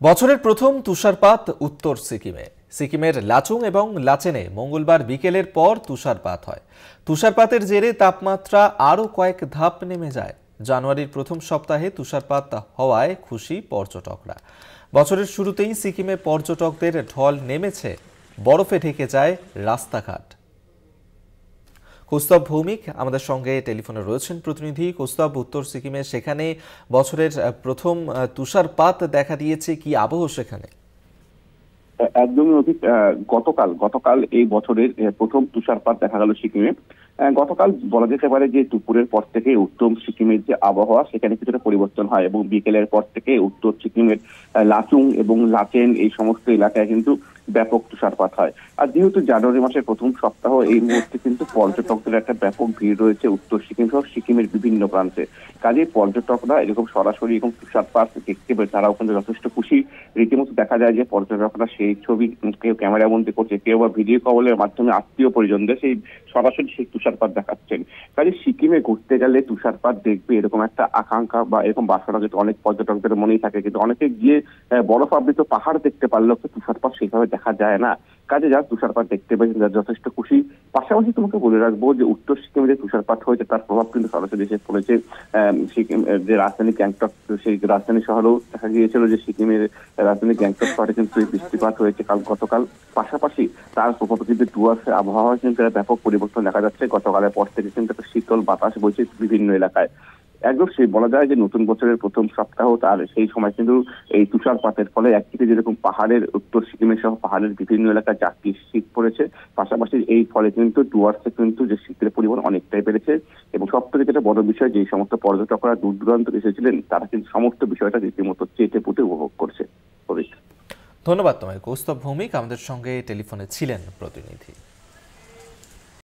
বছরের প্রথম তুষারপাত উত্তর সিকিমে। সিকিমের লাচুং এবং লাচেনে মঙ্গলবার বিকেলের পর তুষারপাত হয়। তুষারপাতের জেরে তাপমাত্রা আরও কয়েক ধাপ নেমে যায়। জানুয়ারির প্রথম সপ্তাহে তুষারপাত হওয়ায় খুশি পর্যটকরা। বছরের শুরুতেই সিকিমে পর্যটকদের ঢল নেমেছে, বরফে ঢেকে যায় রাস্তাঘাট। কৌস্তব ভৌমিক আমাদের সঙ্গে টেলিফোনে রয়েছেন। প্রতিনিধি কৌস্তব, উত্তর সিকিমে সেখানে বছরের প্রথম তুষারপাত দেখা দিয়েছে, কি আবহ সেখানে? একদমই অধিক। গতকাল এই বছরের প্রথম তুষারপাত দেখা গেল সিকিমে। গতকাল বলা যেতে পারে যে দুপুরের পর থেকে উত্তর সিকিমের যে আবহাওয়া সেখানে কিছুটা পরিবর্তন হয় এবং বিকেলের পর থেকে উত্তর সিকিমের লাচুং এবং লাচেন এই সমস্ত এলাকায় কিন্তু ব্যাপক তুষারপাত হয়। আর যেহেতু জানুয়ারি মাসের প্রথম সপ্তাহ, এই মুহূর্তে কিন্তু পর্যটকদের একটা ব্যাপক ভিড় রয়েছে উত্তর সিকিম সহ সিকিমের বিভিন্ন প্রান্তে। কাজেই পর্যটকরা এরকম সরাসরি এরকম তুষারপাত দেখতে পেয়ে তারাও কিন্তু যথেষ্ট খুশি। রীতিমতো দেখা যায় যে পর্যটকরা সেই ছবি কেউ ক্যামেরা বন্দি করছে, কেউ বা ভিডিও কলের মাধ্যমে আত্মীয় পরিজনদের সেই সরাসরি সেই তুষারপাত দেখাচ্ছেন। কাজে সিকিমে ঘুরতে গেলে তুষারপাত দেখবে এরকম একটা আকাঙ্ক্ষা বা এরকম বাসনা যেটা অনেক পর্যটকদের মনেই থাকে, কিন্তু অনেকে গিয়ে বরফ আবৃত পাহাড় দেখতে পারলেও তুষারপাত সেইভাবে দেখা যায় না। কাজে যারা তুষারপাত দেখতে পেয়েছেন তারা যথেষ্ট খুশি। পাশাপাশি তোমাকে বলে রাখবো যে উত্তর সিকিমে যে তুষারপাত হয়েছে তার প্রভাব কিন্তু সরাসরি এসে পড়েছে সিকিম যে রাজধানী গ্যাংটক, সেই রাজধানী শহরেও দেখা গিয়েছিল যে সিকিমের রাজধানী গ্যাংটক শহরে কিন্তু এই বৃষ্টিপাত হয়েছে গতকাল। পাশাপাশি তার প্রভাবে কিন্তু ডুয়ার্সের আবহাওয়া কিন্তু ব্যাপক পরিবর্তন দেখা যাচ্ছে। গতকালের পর থেকে কিন্তু একটা শীতল বাতাস বইছে বিভিন্ন এলাকায়। একদম সেই বলা যায় যে নতুন বছরের প্রথম সপ্তাহ, তার সেই সময় কিন্তু এই তুষারপাতের ফলে একদিকে যেরকম পাহাড়ের উত্তর সিকিমের সহ পাহাড়ের বিভিন্ন এলাকায় জাতি শীত পড়েছে, পাশাপাশি এই ফলে কিন্তু ডুয়ার্সে কিন্তু যে শীতের পরিমাণ অনেকটাই বেড়েছে। এবং সব থেকে যেটা বড় বিষয়, যে সমস্ত পর্যটকরা দূর দূরান্ত এসেছিলেন তারা কিন্তু সমস্ত বিষয়টা রীতিমতো চেটে পুটে উপভোগ করছে। ধন্যবাদ তোমায় কৌস্তব ভৌমিক, আমাদের সঙ্গে টেলিফোনে ছিলেন প্রতিনিধি।